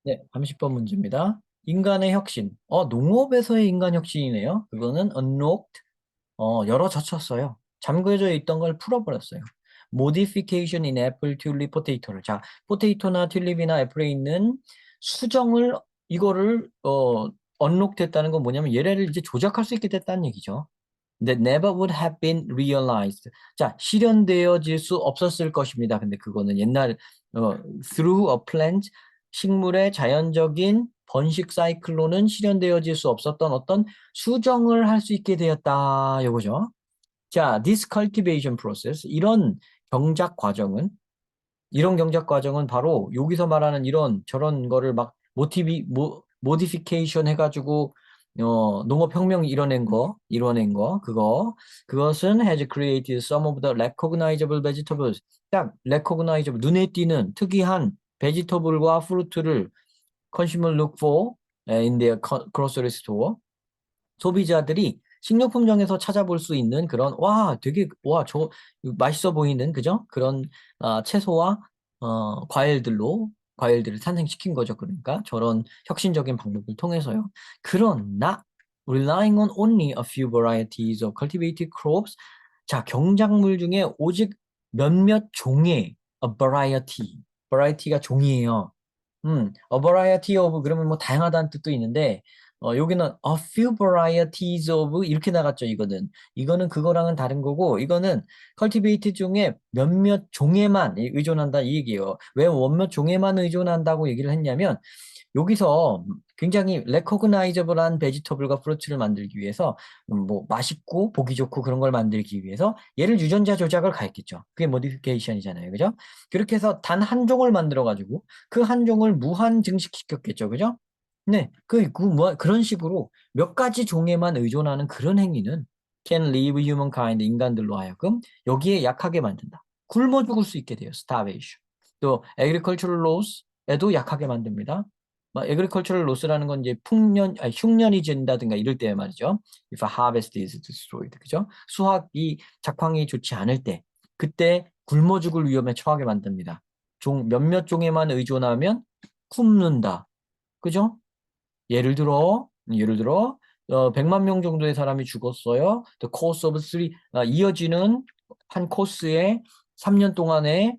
네, 30번 문제입니다. 인간의 혁신. 농업에서의 인간 혁신이네요. 그거는 unlocked, 열어젖혔어요. 잠그져 있던 걸 풀어버렸어요. modification in apple, tulip, potato를. 자, 포테이토나 튤립이나 애플에 있는 수정을, 이거를, unlock 됐다는 건 뭐냐면 얘를 이제 조작할 수 있게 됐다는 얘기죠. that never would have been realized. 자, 실현되어질 수 없었을 것입니다. 근데 그거는 옛날 through a plant 식물의 자연적인 번식 사이클로는 실현되어질 수 없었던 어떤 수정을 할 수 있게 되었다. 요거죠. 자, this cultivation process 이런 경작 과정은 바로 여기서 말하는 이런 저런 거를 막 모디피케이션 해가지고 농업혁명 이뤄낸 거 그것은 has created some of the recognizable vegetables. 딱 recognizable 눈에 띄는 특이한 베지터블과 프루트를 consumer look for in their grocery store. 소비자들이 식료품점에서 찾아볼 수 있는 그런 되게 저 맛있어 보이는 그죠? 그런 채소와 과일들을 탄생시킨 거죠. 그러니까 저런 혁신적인 방법을 통해서요. 그러나 relying on only a few varieties of cultivated crops. 자, 경작물 중에 오직 몇몇 종의 variety가 종이에요. a variety of 그러면 뭐 다양하다는 뜻도 있는데 여기는 a few varieties of 이렇게 나갔죠, 이거는. 이거는 그거랑은 다른 거고 이거는 cultivate 중에 몇몇 종에만 의존한다 이 얘기예요. 왜 몇몇 종에만 의존한다고 얘기를 했냐면 여기서 굉장히 recognizable한 베지터블과 프루츠를 만들기 위해서 뭐 맛있고 보기 좋고 그런 걸 만들기 위해서 얘를 유전자 조작을 가했겠죠. 그게 모디피케이션이잖아요. 그죠? 그렇게 해서 단 한 종을 만들어 가지고 그 한 종을 무한 증식시켰겠죠. 그죠? 네. 그런 식으로 몇 가지 종에만 의존하는 그런 행위는 can leave humankind 인간들로 하여금 여기에 약하게 만든다. 굶어 죽을 수 있게 돼요. starvation. 또 agricultural loss에도 약하게 만듭니다. agricultural loss라는 건 이제 흉년이 진다든가 이럴 때 말이죠. If a harvest is destroyed. 그죠? 수확이 작황이 좋지 않을 때 그때 굶어 죽을 위험에 처하게 만듭니다. 몇몇 종에만 의존하면 굶는다. 그죠? 예를 들어 100만 명 정도의 사람이 죽었어요. The course of 이어지는 한 코스에 3년 동안에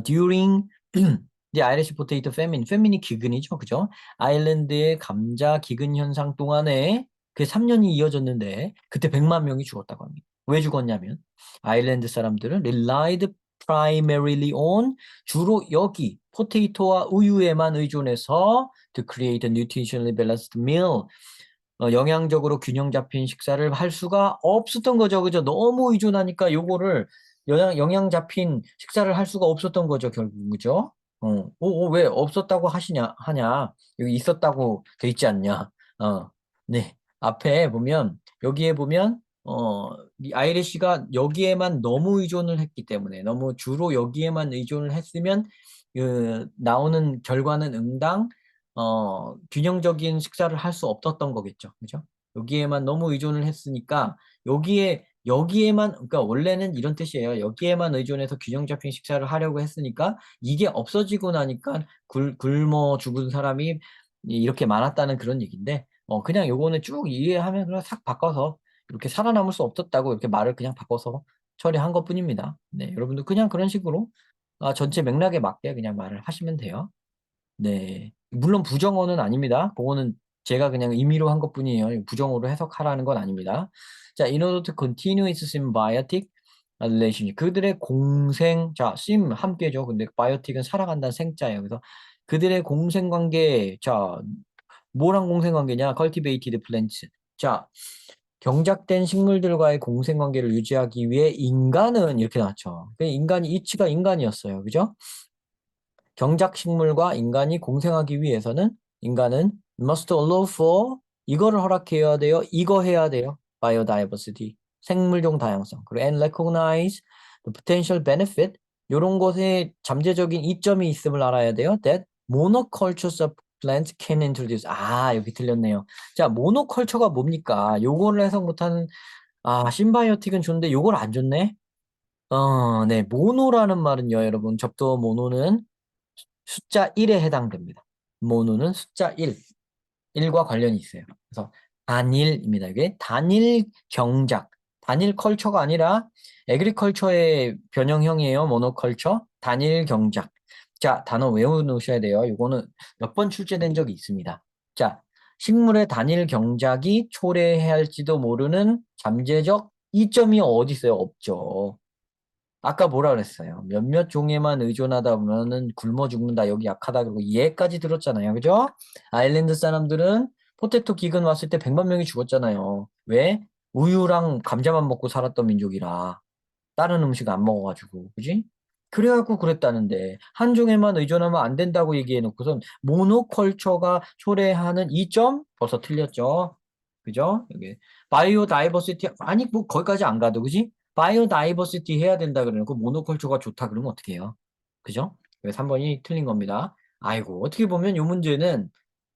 during the Irish potato famine, 페민이 기근이죠, 그죠? 아일랜드의 감자 기근 현상 동안에 그 3년이 이어졌는데 그때 100만 명이 죽었다고 합니다. 왜 죽었냐면 아일랜드 사람들은 relied primarily on 주로 여기 포테이토와 우유에만 의존해서 to create a nutritionally balanced meal. 영양적으로 균형 잡힌 식사를 할 수가 없었던 거죠. 그죠? 너무 의존하니까 요거를 영양 잡힌 식사를 할 수가 없었던 거죠, 결국. 그죠? 왜 없었다고 하냐? 여기 있었다고 돼 있지 않냐? 네. 앞에 보면, 여기에 보면, 이 아이리시가 여기에만 너무 의존을 했기 때문에, 너무 주로 여기에만 의존을 했으면, 나오는 결과는 응당, 균형적인 식사를 할 수 없었던 거겠죠. 그죠? 여기에만 너무 의존을 했으니까, 그러니까 원래는 이런 뜻이에요. 여기에만 의존해서 균형 잡힌 식사를 하려고 했으니까, 이게 없어지고 나니까 굶어 죽은 사람이 이렇게 많았다는 그런 얘기인데, 그냥 요거는 쭉 이해하면 그냥 싹 바꿔서, 이렇게 살아남을 수 없었다고 이렇게 말을 그냥 바꿔서 처리한 것 뿐입니다. 네, 여러분도 그냥 그런 식으로, 전체 맥락에 맞게 그냥 말을 하시면 돼요. 네. 물론 부정어는 아닙니다. 그거는 제가 그냥 임의로 한 것뿐이에요. 부정어로 해석하라는 건 아닙니다. 자, in order to continue its symbiotic relationship. 그들의 자, 함께죠. 근데 biotic은 살아간다는 생자예요. 그래서 그들의 공생 관계, 자, 뭐랑 공생 관계냐? cultivated plants. 자, 경작된 식물들과의 공생 관계를 유지하기 위해 인간은 이렇게 나왔죠. 이치가 인간이었어요. 그죠? 경작식물과 인간이 공생하기 위해서는 인간은 must allow for 이거를 허락해야 돼요. 이거 해야 돼요. biodiversity 생물종 다양성. 그리고 and recognize the potential benefit 이런 것에 잠재적인 이점이 있음을 알아야 돼요. that monocultures of plants can introduce. 여기 틀렸네요. 자, 모노컬처가 뭡니까? 요거를 해석 못하는 심바이오틱은 좋은데 요걸 안 좋네. 네, 모노라는 말은요, 여러분 접두어 모노는 숫자 1에 해당됩니다. 모노는 숫자 1. 1과 관련이 있어요. 그래서 단일입니다. 이게 단일 경작. 단일 컬처가 아니라 에그리컬처의 변형형이에요. 모노컬처. 단일 경작. 자, 단어 외워놓으셔야 돼요. 이거는 몇 번 출제된 적이 있습니다. 자, 식물의 단일 경작이 초래할지도 모르는 잠재적 이점이 어디 있어요? 없죠. 아까 뭐라 그랬어요? 몇몇 종에만 의존하다 보면은 굶어 죽는다. 여기 약하다. 그리고 얘까지 들었잖아요. 그죠? 아일랜드 사람들은 포테토 기근 왔을 때 100만 명이 죽었잖아요. 왜? 우유랑 감자만 먹고 살았던 민족이라. 다른 음식 안 먹어가지고. 그지? 그래갖고 그랬다는데 한 종에만 의존하면 안 된다고 얘기해놓고선 모노컬처가 초래하는 이 점 벌써 틀렸죠. 그죠? 여기 바이오 다이버시티 아니 뭐 거기까지 안 가도 그지? 바이오 다이버시티 해야 된다 그러고 모노컬처가 좋다 그러면 어떻게 해요? 그죠? 그래서 3번이 틀린 겁니다. 아이고 어떻게 보면 이 문제는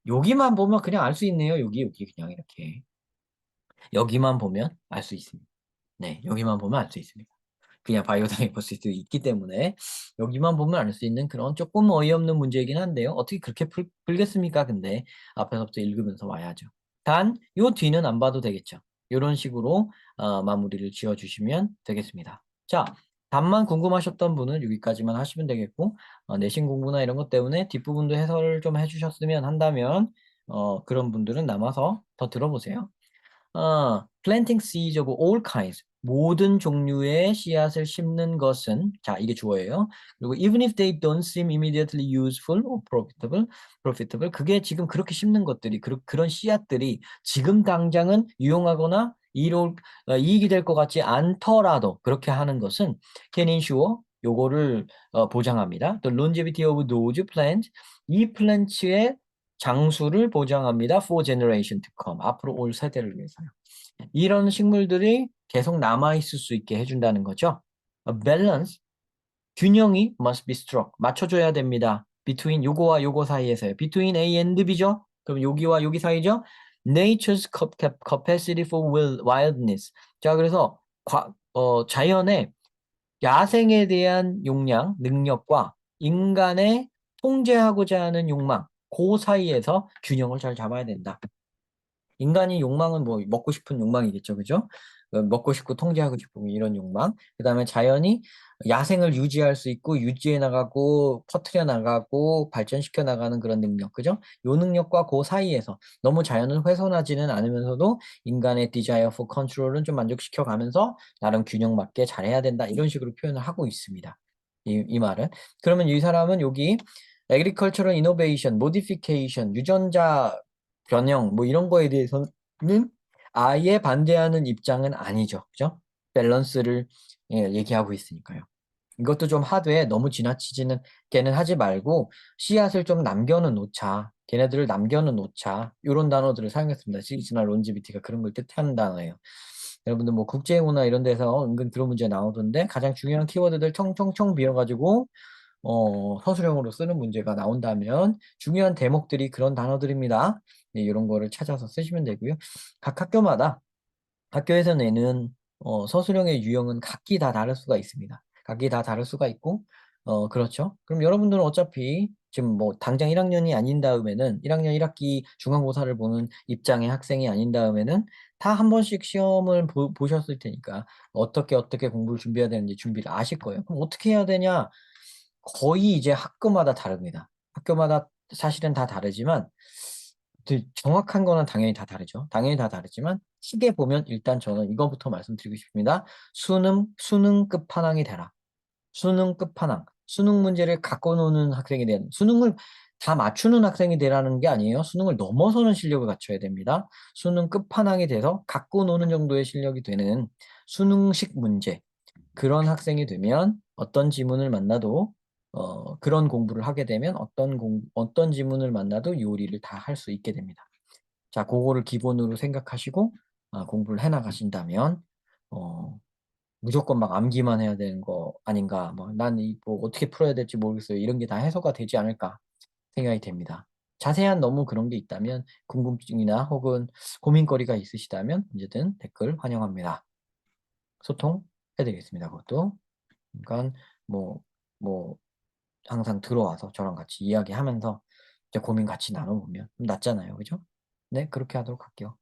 여기만 보면 그냥 알 수 있네요. 여기 그냥 이렇게 여기만 보면 알 수 있습니다. 네, 여기만 보면 알 수 있습니다. 그냥 바이오다이버시티도 있기 때문에 여기만 보면 알 수 있는 그런 조금 어이없는 문제이긴 한데요. 어떻게 그렇게 풀겠습니까? 근데 앞에서부터 읽으면서 와야죠. 단, 요 뒤는 안 봐도 되겠죠. 이런 식으로 마무리를 지어주시면 되겠습니다. 자, 답만 궁금하셨던 분은 여기까지만 하시면 되겠고 내신 공부나 이런 것 때문에 뒷부분도 해설을 좀 해주셨으면 한다면 그런 분들은 남아서 더 들어보세요. planting seeds of all kinds. 모든 종류의 씨앗을 심는 것은, 자, 이게 주어예요. 그리고 even if they don't seem immediately useful or profitable, 그게 지금 그렇게 심는 것들이, 그런 씨앗들이 지금 당장은 유용하거나 이익이 될 것 같지 않더라도 그렇게 하는 것은 can ensure, 요거를 보장합니다. The longevity of those plants, 이 플랜츠의 장수를 보장합니다. For generation to come. 앞으로 올 세대를 위해서요. 이런 식물들이 계속 남아있을 수 있게 해준다는 거죠. A balance, 균형이 must be struck. 맞춰줘야 됩니다. between 요거와 요거 사이에서요. between A and B죠. 그럼 여기와 여기 사이죠. Nature's capacity for wildness. 자, 그래서 자연의 야생에 대한 용량, 능력과 인간의 통제하고자 하는 욕망, 그 사이에서 균형을 잘 잡아야 된다. 인간이 욕망은 뭐 먹고 싶은 욕망이겠죠, 그죠? 먹고 싶고 통제하고 싶고 이런 욕망. 그다음에 자연이 야생을 유지할 수 있고 유지해 나가고 퍼뜨려 나가고 발전시켜 나가는 그런 능력, 그죠? 요 능력과 그 사이에서 너무 자연을 훼손하지는 않으면서도 인간의 desire for control은 좀 만족시켜 가면서 나름 균형 맞게 잘해야 된다. 이런 식으로 표현을 하고 있습니다. 이 말은. 그러면 이 사람은 여기 agricultural innovation, modification, 유전자 변형 뭐 이런 거에 대해서는 아예 반대하는 입장은 아니죠. 그죠? 밸런스를 얘기하고 있으니까요. 이것도 좀 하되 너무 지나치지는 걔는 하지 말고 씨앗을 좀 남겨는 놓자. 걔네들을 남겨는 놓자. 이런 단어들을 사용했습니다. 시즈널 론지비티가 그런 걸 뜻하는 단어예요. 여러분들 뭐 국제용어나 이런 데서 은근 그런 문제 나오던데 가장 중요한 키워드들 청청청 비워가지고 서술형으로 쓰는 문제가 나온다면 중요한 대목들이 그런 단어들입니다. 네, 이런 거를 찾아서 쓰시면 되고요. 각 학교에서 내는 서술형의 유형은 각기 다 다를 수가 있습니다. 각기 다 다를 수가 있고, 그렇죠. 그럼 여러분들은 어차피 지금 뭐 당장 1학년이 아닌 다음에는 1학년 1학기 중간고사를 보는 입장의 학생이 아닌 다음에는 다 한 번씩 시험을 보셨을 테니까 어떻게 공부를 준비해야 되는지 준비를 아실 거예요. 그럼 어떻게 해야 되냐? 거의 이제 학교마다 다릅니다. 학교마다 사실은 다 다르지만 정확한 거는 당연히 다 다르죠. 당연히 다 다르지만 크게 보면 일단 저는 이거부터 말씀드리고 싶습니다. 수능 끝판왕이 되라. 수능 끝판왕. 수능 문제를 갖고 노는 학생이 되는 수능을 다 맞추는 학생이 되라는 게 아니에요. 수능을 넘어서는 실력을 갖춰야 됩니다. 수능 끝판왕이 돼서 갖고 노는 정도의 실력이 되는 수능식 문제. 그런 학생이 되면 어떤 지문을 만나도 그런 공부를 하게 되면 어떤 지문을 만나도 요리를 다 할 수 있게 됩니다. 자, 그거를 기본으로 생각하시고 공부를 해 나가신다면 무조건 막 암기만 해야 되는 거 아닌가. 뭐 어떻게 풀어야 될지 모르겠어요. 이런 게 다 해소가 되지 않을까 생각이 됩니다. 자세한 너무 그런 게 있다면 궁금증이나 혹은 고민거리가 있으시다면 언제든 댓글 환영합니다. 소통해드리겠습니다. 그것도. 그러니까 뭐, 뭐 항상 들어와서 저랑 같이 이야기하면서 이제 고민 같이 나눠보면 좀 낫잖아요. 그죠? 네, 그렇게 하도록 할게요.